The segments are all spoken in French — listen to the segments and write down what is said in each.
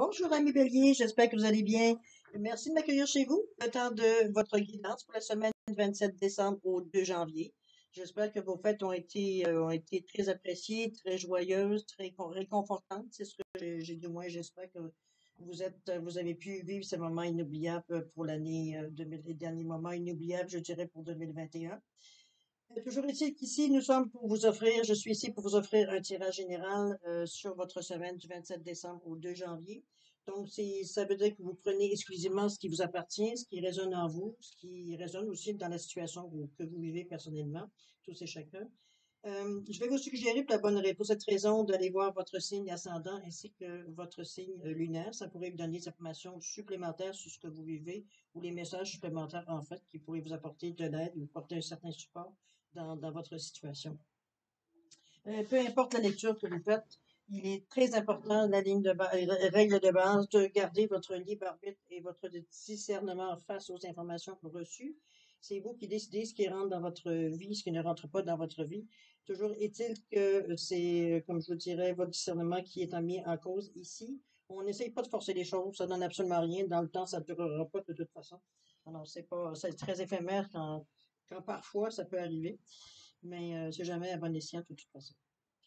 Bonjour, ami Bélier, j'espère que vous allez bien. Merci de m'accueillir chez vous. Le temps de votre guidance pour la semaine du 27 décembre au 2 janvier. J'espère que vos fêtes ont été très appréciées, très joyeuses, très réconfortantes. C'est ce que j'ai du moins. J'espère que vous avez pu vivre ces moments inoubliables pour l'année 2000, les derniers moments inoubliables, je dirais, pour 2021. Toujours est-il qu'ici, je suis ici pour vous offrir un tirage général sur votre semaine du 27 décembre au 2 janvier. Donc, ça veut dire que vous prenez exclusivement ce qui vous appartient, ce qui résonne en vous, ce qui résonne aussi dans la situation que vous vivez personnellement, tous et chacun. Je vais vous suggérer pour cette raison d'aller voir votre signe ascendant ainsi que votre signe lunaire. Ça pourrait vous donner des informations supplémentaires sur ce que vous vivez ou les messages supplémentaires, en fait, qui pourraient vous apporter de l'aide ou porter un certain support dans votre situation. Peu importe la lecture que vous faites, il est très important, règle de base, de garder votre libre arbitre et votre discernement face aux informations reçues. C'est vous qui décidez ce qui rentre dans votre vie, ce qui ne rentre pas dans votre vie. Toujours est-il que c'est, comme je vous dirais, votre discernement qui est mis en cause ici. On n'essaye pas de forcer les choses, ça donne absolument rien. Dans le temps, ça ne durera pas de toute façon. Alors, c'est très éphémère quand parfois ça peut arriver, mais c'est jamais à bon escient de toute façon.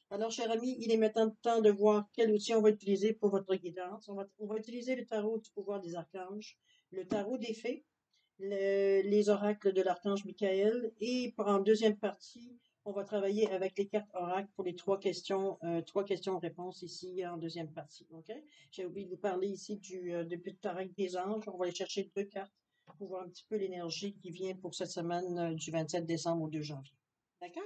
Alors, cher ami, il est maintenant temps de voir quel outil on va utiliser pour votre guidance. On va utiliser le tarot du pouvoir des archanges, le tarot des fées, les oracles de l'archange Michael, et en deuxième partie, on va travailler avec les cartes oracles pour les trois questions-réponses ici en deuxième partie. OK? J'ai oublié de vous parler ici du tarot des anges. On va aller chercher deux cartes pour voir un petit peu l'énergie qui vient pour cette semaine du 27 décembre au 2 janvier. D'accord?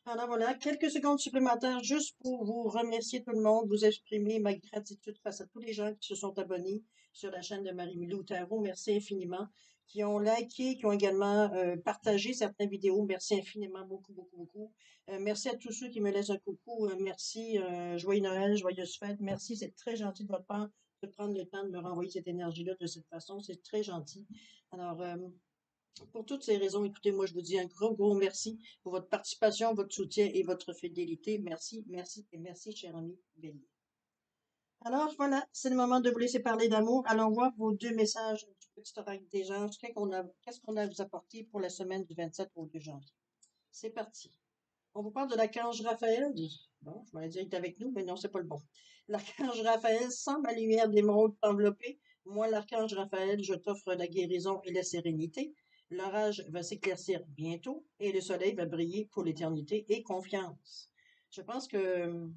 Alors voilà, quelques secondes supplémentaires juste pour vous remercier tout le monde, vous exprimer ma gratitude face à tous les gens qui se sont abonnés sur la chaîne de Marie-Milou Tarot. Merci infiniment. Qui ont liké, qui ont également partagé certaines vidéos. Merci infiniment, beaucoup, beaucoup, beaucoup. Merci à tous ceux qui me laissent un coucou. Merci, joyeux Noël, joyeuse fête. Merci, c'est très gentil de votre part de prendre le temps de me renvoyer cette énergie-là de cette façon. C'est très gentil. Alors, pour toutes ces raisons, écoutez, moi, je vous dis un gros, gros merci pour votre participation, votre soutien et votre fidélité. Merci, merci et merci, cher ami Bélier. Alors, voilà, c'est le moment de vous laisser parler d'amour. Allons voir vos deux messages du petit oracle des anges. Qu'est-ce qu'on a à vous apporter pour la semaine du 27 au 2 janvier? C'est parti. On vous parle de l'archange Raphaël. Bon, je vais dire qu'il est avec nous, mais non, c'est pas le bon. L'archange Raphaël, sans ma lumière d'émeraude t'envelopper, moi, l'archange Raphaël, je t'offre la guérison et la sérénité. L'orage va s'éclaircir bientôt et le soleil va briller pour l'éternité et confiance. Je pense que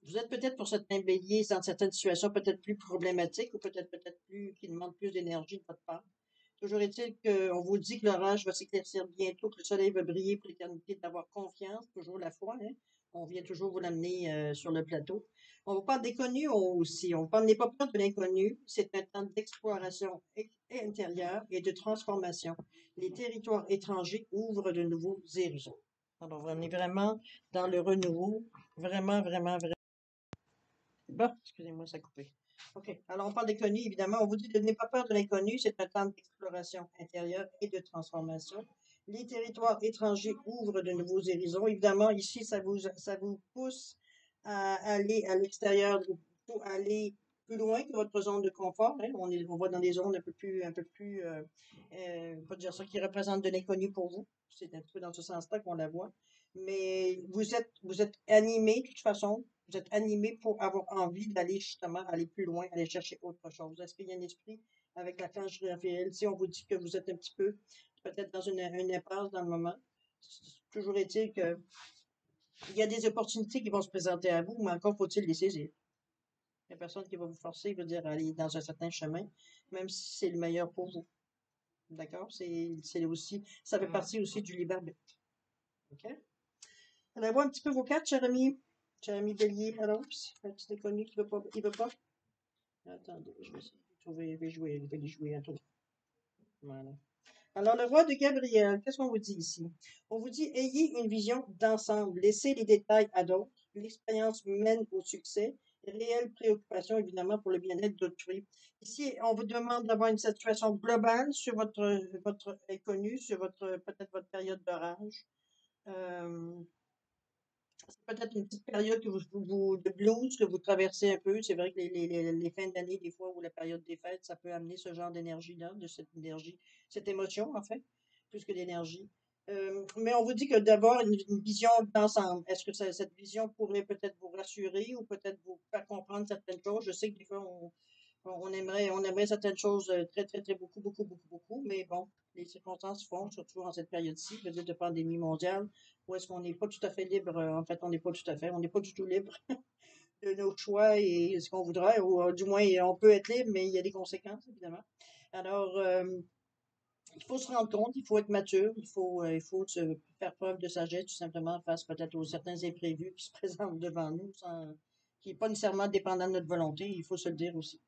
vous êtes peut-être pour certains béliers dans certaines situations peut-être plus problématiques ou peut-être plus qui demandent plus d'énergie de votre part. Toujours est-il qu'on vous dit que l'orage va s'éclaircir bientôt, que le soleil va briller pour l'éternité, d'avoir confiance, toujours la foi, hein. On vient toujours vous l'amener sur le plateau. On vous parle d'inconnu aussi. On parle, n'est pas peur de l'inconnu. C'est un temps d'exploration intérieure et de transformation. Les territoires étrangers ouvrent de nouveaux horizons. Alors, on est vraiment dans le renouveau. Vraiment, vraiment, vraiment. Bon, excusez-moi, ça a coupé. OK. Alors, on parle d'inconnu, évidemment. On vous dit de n'ayez pas peur de l'inconnu. C'est un temps d'exploration intérieure et de transformation. Les territoires étrangers ouvrent de nouveaux horizons. Évidemment, ici, ça vous pousse à aller à l'extérieur, pour aller plus loin que votre zone de confort, hein. On va dans des zones un peu plus, pas dire ça, qui représentent de l'inconnu pour vous. C'est un peu dans ce sens-là qu'on la voit. Mais vous êtes animé, de toute façon, vous êtes animé pour avoir envie d'aller justement aller plus loin, aller chercher autre chose. Est-ce qu'il y a un esprit avec la planche Raphaël? Si on vous dit que vous êtes un petit peu peut-être dans une impasse dans le moment, toujours est-il que il y a des opportunités qui vont se présenter à vous, mais encore faut-il les saisir. Il n'y a personne qui va vous forcer, veut dire aller dans un certain chemin, même si c'est le meilleur pour vous. D'accord? Ça fait partie aussi du libre arbitre. OK? On voit un petit peu vos cartes, cher ami. Cher ami Bélier, alors, un petit inconnu qui veut pas, il veut pas. Attendez, je vais essayer de trouver, je vais les jouer un tour. Voilà. Alors, le roi de Gabriel, qu'est-ce qu'on vous dit ici? On vous dit, ayez une vision d'ensemble, laissez les détails à d'autres, l'expérience mène au succès, réelle préoccupation, évidemment, pour le bien-être d'autrui. Ici, on vous demande d'avoir une situation globale sur votre inconnu, sur peut-être votre période d'orage. Peut-être une petite période de blues que vous traversez un peu. C'est vrai que les fins d'année, des fois, ou la période des fêtes, ça peut amener ce genre d'énergie-là, de cette énergie, cette émotion, en fait, plus que d'énergie. Mais on vous dit que d'avoir une vision d'ensemble. Est-ce que cette vision pourrait peut-être vous rassurer ou peut-être vous faire comprendre certaines choses? Je sais que des fois, on aimerait certaines choses très, très, très beaucoup, beaucoup, beaucoup, beaucoup, mais bon, les circonstances font, surtout en cette période-ci, peut-être de pandémie mondiale, où est-ce qu'on n'est pas tout à fait libre. En fait, on n'est pas tout à fait, on n'est pas du tout libre de nos choix et ce qu'on voudrait, ou du moins, on peut être libre, mais il y a des conséquences, évidemment. Alors, il faut se rendre compte, il faut être mature, il faut se faire preuve de sagesse, tout simplement, face peut-être aux certains imprévus qui se présentent devant nous, qui n'est pas nécessairement dépendant de notre volonté, il faut se le dire aussi.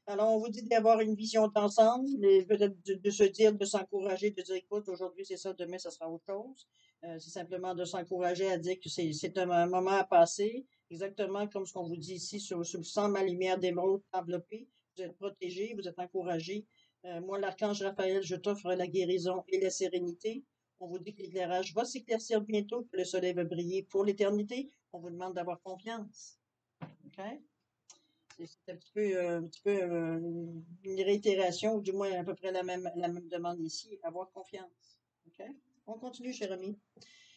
Alors, on vous dit d'avoir une vision d'ensemble, peut-être de se dire, de s'encourager, de dire, écoute, aujourd'hui c'est ça, demain ça sera autre chose. C'est simplement de s'encourager à dire que c'est un moment à passer, exactement comme ce qu'on vous dit ici sur le sang, ma lumière d'émeraude enveloppée. Vous êtes protégé, vous êtes encouragé. Moi, l'archange Raphaël, je t'offre la guérison et la sérénité. On vous dit que l'éclairage va s'éclaircir bientôt, que le soleil va briller pour l'éternité. On vous demande d'avoir confiance. OK? C'est un petit peu une réitération, ou du moins à peu près la même demande ici, avoir confiance. OK? On continue, cher ami.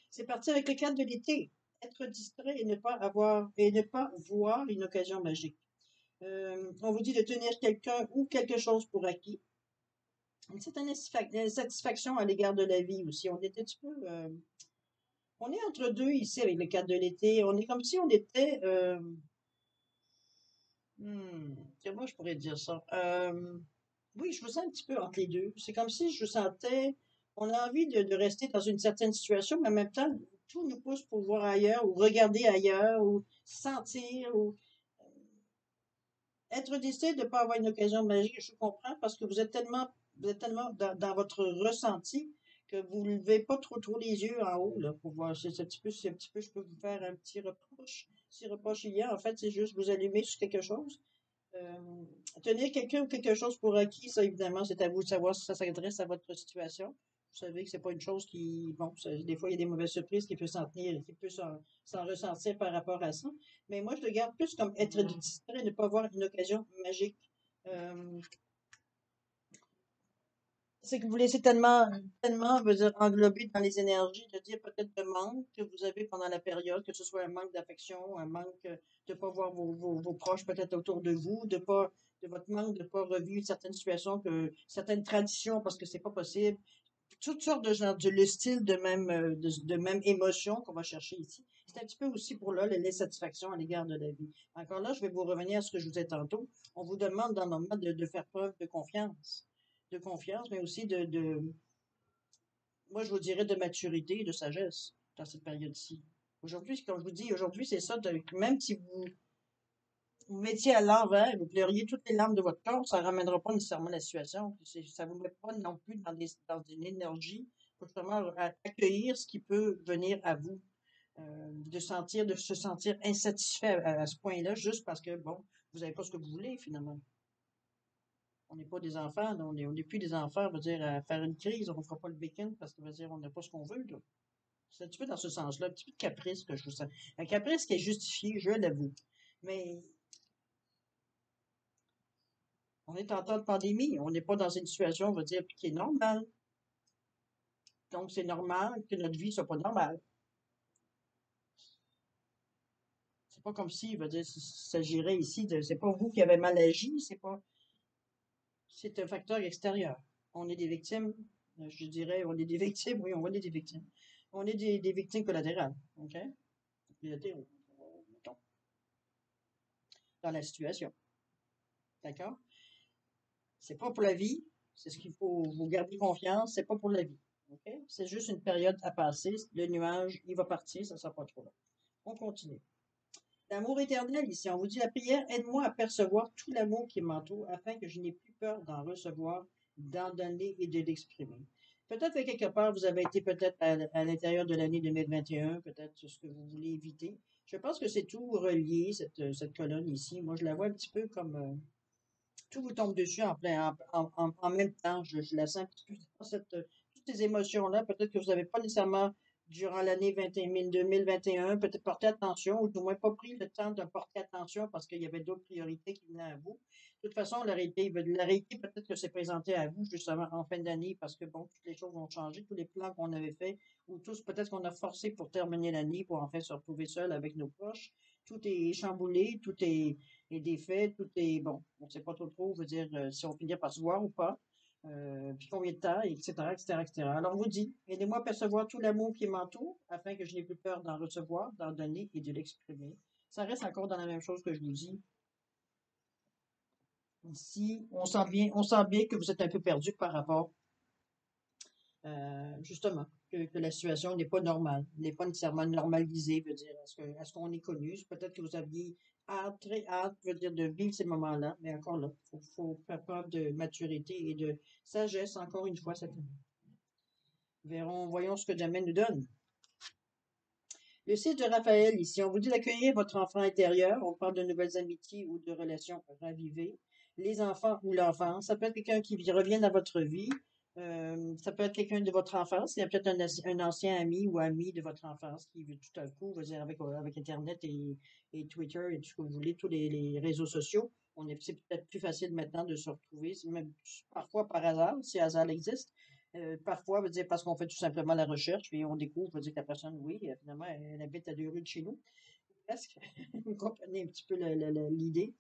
C'est parti avec le cadre de l'été. Être distrait et ne pas voir une occasion magique. On vous dit de tenir quelqu'un ou quelque chose pour acquis. Une certaine satisfaction à l'égard de la vie aussi. On est un petit peu, on est entre deux ici avec le cadre de l'été. On est comme si on était, comment je pourrais dire ça? Oui, je me sens un petit peu entre les deux. C'est comme si je sentais, on a envie de rester dans une certaine situation, mais en même temps, tout nous pousse pour voir ailleurs, ou regarder ailleurs, ou sentir, ou être décidé de ne pas avoir une occasion magique. Je comprends parce que vous êtes tellement dans votre ressenti que vous ne levez pas trop les yeux en haut, là, pour voir. C'est un petit peu, je peux vous faire un petit reproche. Si reproche il y a, en fait, c'est juste vous allumer sur quelque chose. Euh, Tenir quelqu'un ou quelque chose pour acquis, ça, évidemment, c'est à vous de savoir si ça s'adresse à votre situation. Vous savez que c'est pas une chose qui, bon, des fois, il y a des mauvaises surprises qui peuvent s'en tenir, qui peuvent s'en ressentir par rapport à ça. Mais moi, je le garde plus comme être distrait, ne pas voir une occasion magique. Euh, c'est que vous laissez tellement, veut dire, englobé dans les énergies, de dire peut-être de manque que vous avez pendant la période, que ce soit un manque d'affection, un manque de pas voir vos proches peut-être autour de vous, de votre manque de pas revivre certaines situations, certaines traditions, parce que c'est pas possible. Toutes sortes de genre, le style de même émotion qu'on va chercher ici. C'est un petit peu aussi pour là, l'insatisfaction à l'égard de la vie. Encore là, je vais vous revenir à ce que je vous ai tantôt. On vous demande dans le moment de faire preuve de confiance. De confiance, mais aussi moi, je vous dirais de maturité et de sagesse dans cette période-ci. Aujourd'hui, comme je vous dis, aujourd'hui, c'est ça, même si vous mettiez à l'envers, vous pleuriez toutes les larmes de votre corps, ça ne ramènera pas nécessairement la situation. Ça ne vous met pas non plus dans une énergie pour justement accueillir ce qui peut venir à vous. De se sentir insatisfait à ce point-là, juste parce que, bon, vous n'avez pas ce que vous voulez, finalement. On n'est pas des enfants, là, on n'est plus des enfants, on va dire, à faire une crise, on ne fera pas le bacon parce que, va dire, on n'a pas ce qu'on veut, là. C'est un petit peu dans ce sens-là, un petit peu de caprice que je vous sens. Un caprice qui est justifié, je l'avoue. Mais on est en temps de pandémie, on n'est pas dans une situation, on va dire, qui est normale. Donc, c'est normal que notre vie soit pas normale. C'est pas comme si, il va dire, il s'agirait ici c'est pas vous qui avez mal agi, c'est un facteur extérieur. On est des victimes, je dirais, on est des victimes, oui, on est des victimes. On est des victimes collatérales, OK? Collatéraux, mettons, dans la situation. D'accord? C'est pas pour la vie, c'est ce qu'il faut vous garder confiance, c'est pas pour la vie. OK? C'est juste une période à passer. Le nuage, il va partir, ça sera pas trop long. On continue. L'amour éternel, ici, on vous dit la prière, aide-moi à percevoir tout l'amour qui m'entoure afin que je n'ai plus peur d'en recevoir, d'en donner et de l'exprimer. Peut-être que quelque part, vous avez été peut-être à l'intérieur de l'année 2021, peut-être ce que vous voulez éviter. Je pense que c'est tout relié, cette colonne ici. Moi, je la vois un petit peu comme tout vous tombe dessus en même temps. Je la sens un petit peu dans toutes ces émotions-là. Peut-être que vous n'avez pas nécessairement durant l'année 2021, peut-être porter attention, ou du moins pas pris le temps de porter attention parce qu'il y avait d'autres priorités qui venaient à vous. De toute façon, la réalité peut-être que c'est présenté à vous justement en fin d'année parce que bon, toutes les choses vont changer, tous les plans qu'on avait faits, ou tous peut-être qu'on a forcé pour terminer l'année pour enfin se retrouver seul avec nos proches. Tout est chamboulé, est défait, tout est bon. On ne sait pas trop, veut dire si on finit par se voir ou pas puis combien de temps, etc., etc., etc. Alors, on vous dit, aidez-moi à percevoir tout l'amour qui m'entoure, afin que je n'ai plus peur d'en recevoir, d'en donner et de l'exprimer. Ça reste encore dans la même chose que je vous dis. Ici, on sent bien que vous êtes un peu perdu par rapport, justement, que la situation n'est pas normale, n'est pas nécessairement normalisée, veut dire, est-ce qu'on est connu? Peut-être que vous aviez hâte, très hâte, veut dire, de vivre ces moments-là, mais encore là, faut faire preuve de maturité et de sagesse, encore une fois, cette année. Voyons ce que jamais nous donne. Le 6 de Raphaël, ici, on vous dit d'accueillir votre enfant intérieur. On parle de nouvelles amitiés ou de relations ravivées. Les enfants ou l'enfant, ça peut être quelqu'un qui revient dans votre vie. Ça peut être quelqu'un de votre enfance. Il y a peut-être un ancien ami ou ami de votre enfance qui veut tout à coup, on va dire avec Internet et Twitter et tout ce que vous voulez, tous les réseaux sociaux. C'est peut-être plus facile maintenant de se retrouver, même parfois par hasard, si hasard existe. Parfois, veut dire parce qu'on fait tout simplement la recherche, puis on découvre, veut dire que la personne, oui, finalement, elle habite à 2 rues de chez nous, presque. Vous comprenez un petit peu l'idée.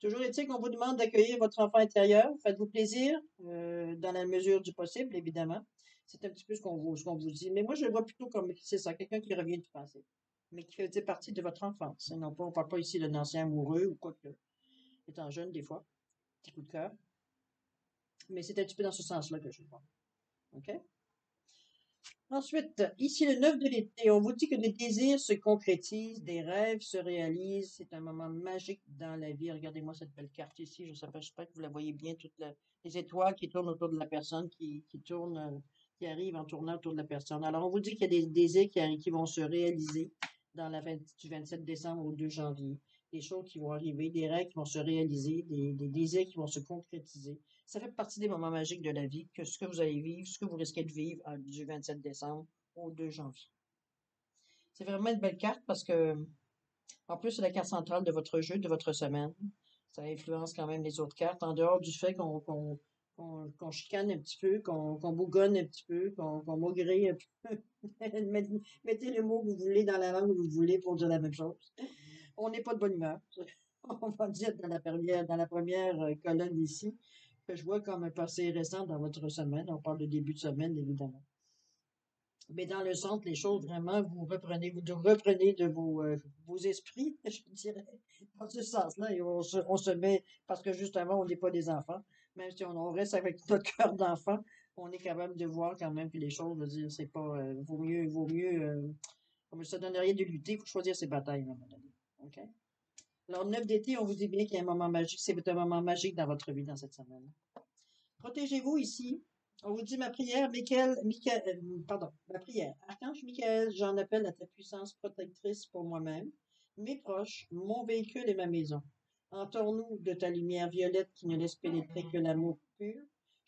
Toujours est-il qu'on vous demande d'accueillir votre enfant intérieur. Faites-vous plaisir, dans la mesure du possible, évidemment. C'est un petit peu ce qu'on vous dit. Mais moi, je le vois plutôt comme, c'est ça, quelqu'un qui revient du passé, mais qui faisait partie de votre enfance. Et non pas, on parle pas ici d'un ancien amoureux ou quoi que, étant jeune, des fois, petit coup de cœur. Mais c'est un petit peu dans ce sens-là que je vois. OK? Ensuite, ici le 9 de l'été, on vous dit que les désirs se concrétisent, des rêves se réalisent. C'est un moment magique dans la vie. Regardez-moi cette belle carte ici. J'espère que vous la voyez bien, les étoiles qui tournent autour de la personne, qui tournent, qui arrivent en tournant autour de la personne. Alors, on vous dit qu'il y a des désirs qui vont se réaliser du 27 décembre au 2 janvier. Des choses qui vont arriver, des rêves qui vont se réaliser, des désirs qui vont se concrétiser. Ça fait partie des moments magiques de la vie, que ce que vous allez vivre, ce que vous risquez de vivre du 27 décembre au 2 janvier. C'est vraiment une belle carte parce que, en plus, c'est la carte centrale de votre jeu, de votre semaine. Ça influence quand même les autres cartes, en dehors du fait qu'on chicane un petit peu, qu'on bougonne un petit peu, qu'on maugrit un peu. Mettez le mot que vous voulez dans la langue que vous voulez pour dire la même chose. On n'est pas de bonne humeur. On va dire dans la première colonne ici, que je vois comme un passé récent dans votre semaine. On parle de début de semaine, évidemment. Mais dans le centre, les choses, vraiment, reprenez de vos esprits, je dirais, dans ce sens-là, et on se met, parce que justement, on n'est pas des enfants, même si on reste avec notre cœur d'enfant, on est capable de voir quand même que les choses, je veux dire, c'est pas, vaut mieux, comme ça donne rien de lutter, il faut choisir ses batailles, à un moment donné. OK? Alors, 9 d'été, on vous dit bien qu'il y a un moment magique, c'est un moment magique dans votre vie dans cette semaine. Protégez-vous ici. On vous dit ma prière, ma prière. Archange Michael, j'en appelle à ta puissance protectrice pour moi-même, mes proches, mon véhicule et ma maison. Entoure-nous de ta lumière violette qui ne laisse pénétrer que l'amour pur.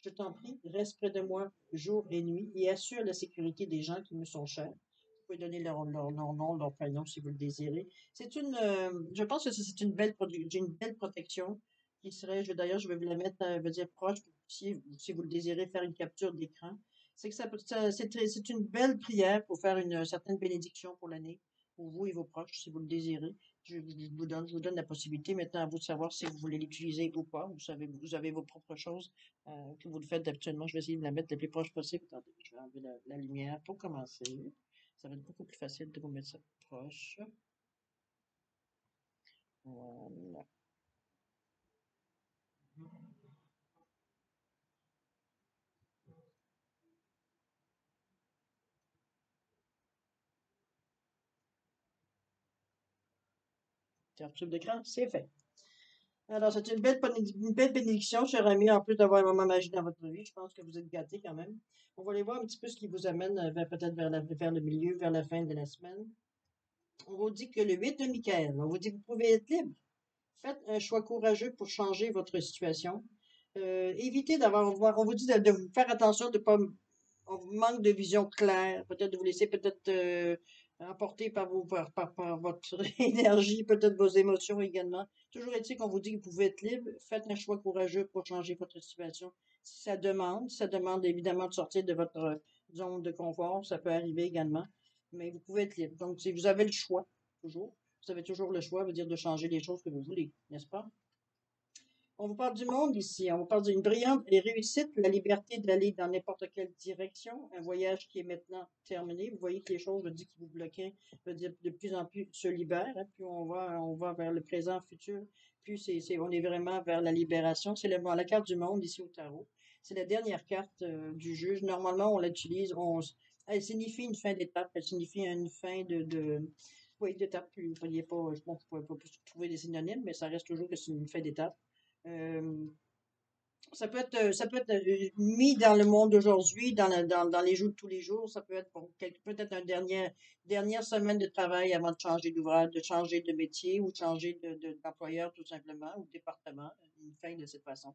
Je t'en prie, reste près de moi jour et nuit et assure la sécurité des gens qui me sont chers. Vous pouvez donner leur nom, leur prénom si vous le désirez. Je pense que c'est une belle protection qui serait, d'ailleurs, je vais vous la mettre, veut dire proche, si vous le désirez faire une capture d'écran. C'est que c'est une belle prière pour faire une certaine bénédiction pour l'année, pour vous et vos proches, si vous le désirez. Je vous donne la possibilité maintenant à vous de savoir si vous voulez l'utiliser ou pas. Vous avez vos propres choses que vous le faites habituellement. Je vais essayer de la mettre le plus proche possible. Attendez, je vais enlever la lumière pour commencer. Ça va être beaucoup plus facile de vous mettre ça proche. Voilà. Capture d'écran, c'est fait. Alors, c'est une belle bénédiction, cher ami, en plus d'avoir un moment magique dans votre vie. Je pense que vous êtes gâtés quand même. On va aller voir un petit peu ce qui vous amène peut-être vers le milieu, vers la fin de la semaine. On vous dit que le 8 de Michael, on vous dit que vous pouvez être libre. Faites un choix courageux pour changer votre situation. Évitez on vous dit de vous faire attention de ne pas on manque de vision claire, peut-être de vous laisser peut-être emporter par par votre énergie, peut-être vos émotions également. Toujours est-il qu'on vous dit que vous pouvez être libre, faites un choix courageux pour changer votre situation. Si ça demande évidemment de sortir de votre zone de confort, ça peut arriver également, mais vous pouvez être libre. Donc, si vous avez le choix, toujours, vous avez toujours le choix, veut dire de changer les choses que vous voulez, n'est-ce pas? On vous parle du monde ici, on vous parle d'une brillante et réussite, la liberté d'aller dans n'importe quelle direction, un voyage qui est maintenant terminé. Vous voyez que les choses, je dis, qui vous bloquaient, veut dire, de plus en plus se libèrent, hein, plus on va vers le présent, futur, plus on est vraiment vers la libération. C'est la carte du monde ici au tarot. C'est la dernière carte du jeu. Normalement, on l'utilise, elle signifie une fin d'étape, elle signifie une fin oui, d'étape. Vous ne pourriez pas, je pense, vous ne pouvez pas trouver des synonymes, mais ça reste toujours que c'est une fin d'étape. Euh, ça peut être mis dans le monde d'aujourd'hui, dans les jours de tous les jours. Ça peut être bon, peut-être une dernière semaine de travail avant de changer d'ouvrage, de changer de métier ou de changer d'employeur tout simplement ou de département. Une fin de cette façon.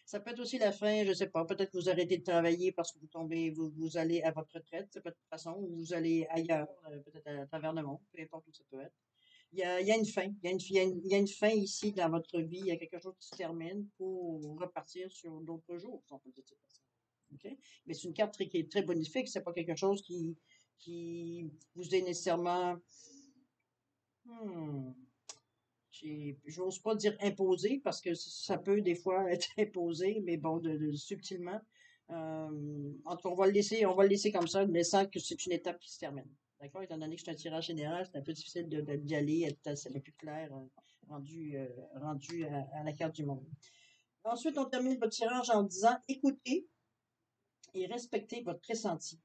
Ça peut être aussi la fin, je sais pas, peut-être que vous arrêtez de travailler parce que vous allez à votre retraite, c'est peut être une façon, ou vous allez ailleurs, peut-être à travers le monde, peu importe où ça peut être. Il y a une fin. Il y a une fin ici dans votre vie. Il y a quelque chose qui se termine pour repartir sur d'autres jours, si on peut dire de cette façon. OK? Mais c'est une carte qui est très bonifique. C'est pas quelque chose qui vous est nécessairement, hmm, j'ose pas dire imposé parce que ça peut des fois être imposé, mais bon, subtilement. En tout cas, on va le laisser comme ça, mais sans que c'est une étape qui se termine. D'accord? Étant donné que c'est un tirage général, c'est un peu difficile d'y aller, être assez plus clair, rendu à la carte du monde. Ensuite, on termine votre tirage en disant écoutez et respectez votre pressenti.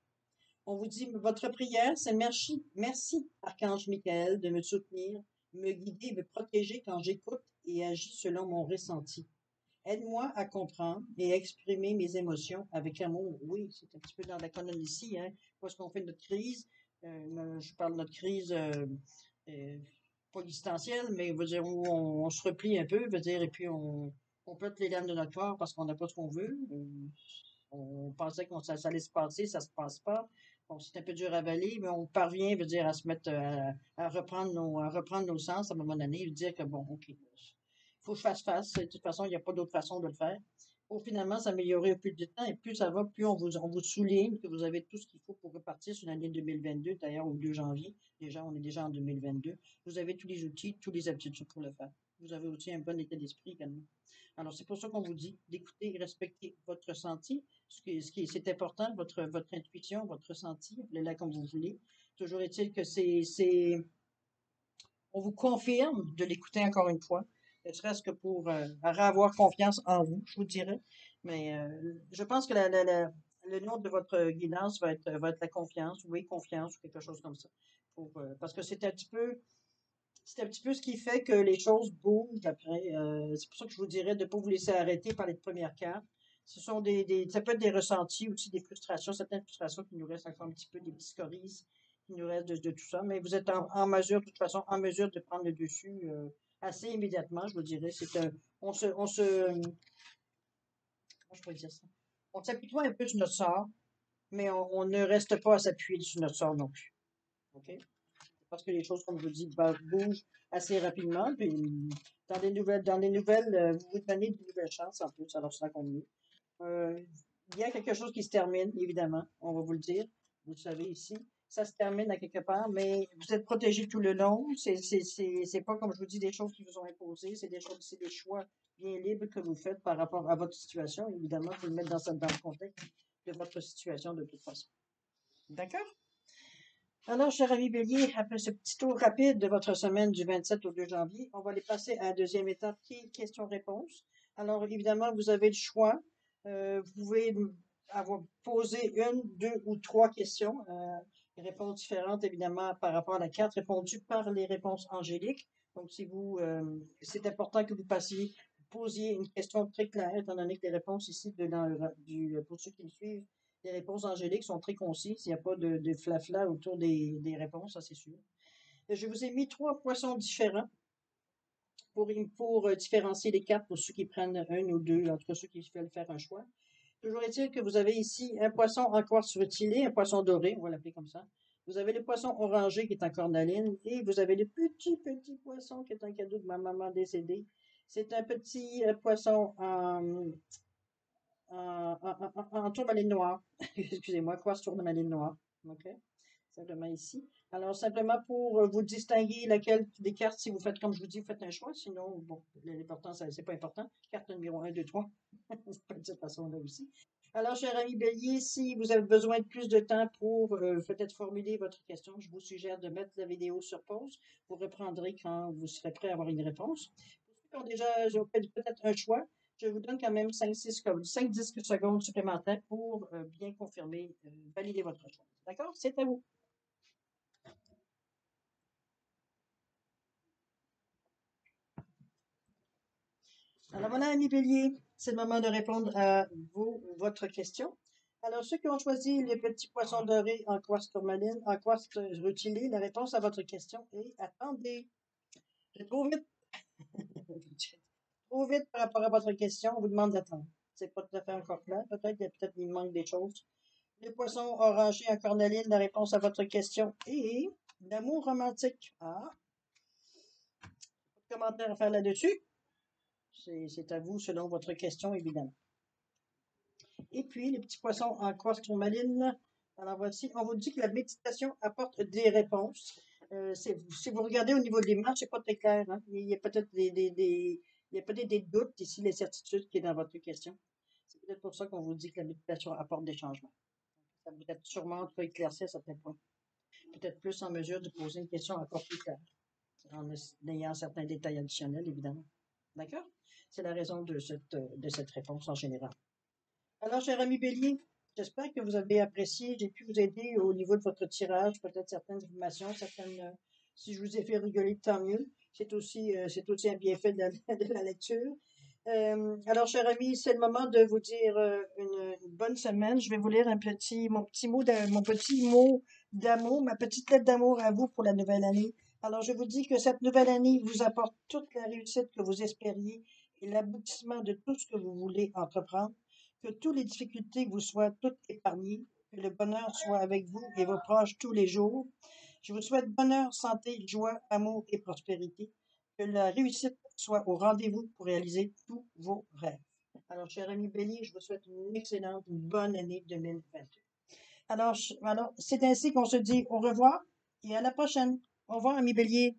On vous dit votre prière, c'est merci, Archange Michael, de me soutenir, me guider, me protéger quand j'écoute et agis selon mon ressenti. Aide-moi à comprendre et à exprimer mes émotions avec amour. Oui, c'est un petit peu dans la colonne ici, hein. Parce qu'on fait notre crise, je parle de notre crise euh, pas existentielle, mais veut dire où on se replie un peu, veut dire, et puis on pète les lames de notre corps parce qu'on n'a pas ce qu'on veut. On pensait que ça allait se passer, ça se passe pas. Bon, c'est un peu dur à avaler, mais on parvient, veut dire, à se mettre à reprendre nos sens à un moment donné, et dire que bon, OK, faut que je fasse face. De toute façon, il n'y a pas d'autre façon de le faire. Pour finalement s'améliorer au plus de temps, et plus ça va, plus on vous souligne que vous avez tout ce qu'il faut pour repartir sur l'année 2022, d'ailleurs au 2 janvier. Déjà, on est déjà en 2022. Vous avez tous les outils, toutes les aptitudes pour le faire. Vous avez aussi un bon état d'esprit également. Alors, c'est pour ça qu'on vous dit d'écouter et respecter votre ressenti. C'est important, votre intuition, votre ressenti, appelez-la comme vous voulez. Toujours est-il que on vous confirme de l'écouter encore une fois, ne serait-ce que pour avoir confiance en vous, je vous dirais. Mais je pense que le nom de votre guidance va être la confiance, oui, confiance ou quelque chose comme ça. Parce que c'est un petit peu ce qui fait que les choses bougent après. C'est pour ça que je vous dirais de ne pas vous laisser arrêter par les premières cartes. Ce sont ça peut être des ressentis, aussi des frustrations, certaines frustrations qui nous restent encore un petit peu, des petits scories qui nous restent de tout ça. Mais vous êtes en mesure, de toute façon, en mesure de prendre le dessus assez immédiatement, je vous dirais. Comment je pourrais dire ça? On s'apitoie un peu sur notre sort, mais on ne reste pas à s'appuyer sur notre sort non plus. OK? Parce que les choses, comme je vous dis, bougent assez rapidement. Puis, dans les nouvelles, vous vous donnez de nouvelles chances en plus, alors ça compte mieux. Euh, il y a quelque chose qui se termine, évidemment, on va vous le dire. Vous le savez ici. Ça se termine à quelque part, mais vous êtes protégé tout le long. C'est pas, comme je vous dis, des choses qui vous sont imposées. C'est des choix bien libres que vous faites par rapport à votre situation. Évidemment, vous le mettre dans le contexte de votre situation de toute façon. D'accord? Alors, cher ami Bélier, après ce petit tour rapide de votre semaine du 27 au 2 janvier, on va aller passer à la deuxième étape qui est question-réponse. Alors, évidemment, vous avez le choix. Vous pouvez avoir posé une, deux ou trois questions. Des réponses différentes, évidemment, par rapport à la carte répondue par les réponses angéliques. Donc, si c'est important que vous posiez une question très claire, étant donné que les réponses ici, pour ceux qui me suivent, les réponses angéliques sont très concises. Il n'y a pas de flafla autour des réponses, ça c'est sûr. Je vous ai mis trois poissons différents pour différencier les cartes pour ceux qui prennent un ou deux, entre ceux qui veulent faire un choix. Toujours est-il que vous avez ici un poisson en quartz rutilé, un poisson doré, on va l'appeler comme ça. Vous avez le poisson orangé qui est en cornaline et vous avez le petit poisson qui est un cadeau de ma maman décédée. C'est un petit poisson en tourmaline noire. Excusez-moi, quartz tourmaline noire. OK? Simplement ici. Alors, simplement pour vous distinguer laquelle des cartes, si vous faites comme je vous dis, vous faites un choix. Sinon, bon, l'important, c'est pas important. Carte numéro 1, 2, 3. C'est pas de cette façon-là aussi. Alors, cher ami Bélier, si vous avez besoin de plus de temps pour peut-être formuler votre question, je vous suggère de mettre la vidéo sur pause. Vous reprendrez quand vous serez prêt à avoir une réponse. Pour ceux qui ont déjà peut-être un choix, je vous donne quand même 5-10 secondes supplémentaires pour bien confirmer, valider votre choix. D'accord? C'est à vous. Alors voilà, ami Bélier, c'est le moment de répondre à votre question. Alors, ceux qui ont choisi les petits poissons dorés en quartz tourmaline, en quartz rutilé, la réponse à votre question est attendez. Je trop vite. Trop vite par rapport à votre question, on vous demande d'attendre. C'est pas tout à fait encore clair. Peut-être il manque des choses. Les poissons orangés en cornaline, la réponse à votre question est l'amour romantique. Ah, pas de commentaire à faire là-dessus. C'est à vous selon votre question, évidemment. Et puis, les petits poissons en quartz tourmaline. Alors voici, on vous dit que la méditation apporte des réponses. Si vous regardez au niveau de l'image, c'est pas très clair. Hein? Il y a peut-être il y a peut-être des doutes ici, l'incertitude qui est dans votre question. C'est peut-être pour ça qu'on vous dit que la méditation apporte des changements. Ça vous être sûrement pas éclairci à certains points. Peut-être plus en mesure de poser une question encore plus claire, en ayant certains détails additionnels, évidemment. D'accord? C'est la raison de cette réponse en général. Alors, cher ami Bélier, j'espère que vous avez apprécié. J'ai pu vous aider au niveau de votre tirage, peut-être certaines informations, si je vous ai fait rigoler, tant mieux. C'est aussi un bienfait de de la lecture. Alors, cher ami, c'est le moment de vous dire une bonne semaine. Je vais vous lire mon petit mot d'amour, ma petite lettre d'amour à vous pour la nouvelle année. Alors, je vous dis que cette nouvelle année vous apporte toute la réussite que vous espériez et l'aboutissement de tout ce que vous voulez entreprendre. Que toutes les difficultés vous soient toutes épargnées, que le bonheur soit avec vous et vos proches tous les jours. Je vous souhaite bonheur, santé, joie, amour et prospérité. Que la réussite soit au rendez-vous pour réaliser tous vos rêves. Alors, cher ami Bélier, je vous souhaite une excellente, une bonne année 2022. Alors, c'est ainsi qu'on se dit au revoir et à la prochaine. Au revoir, ami Bélier.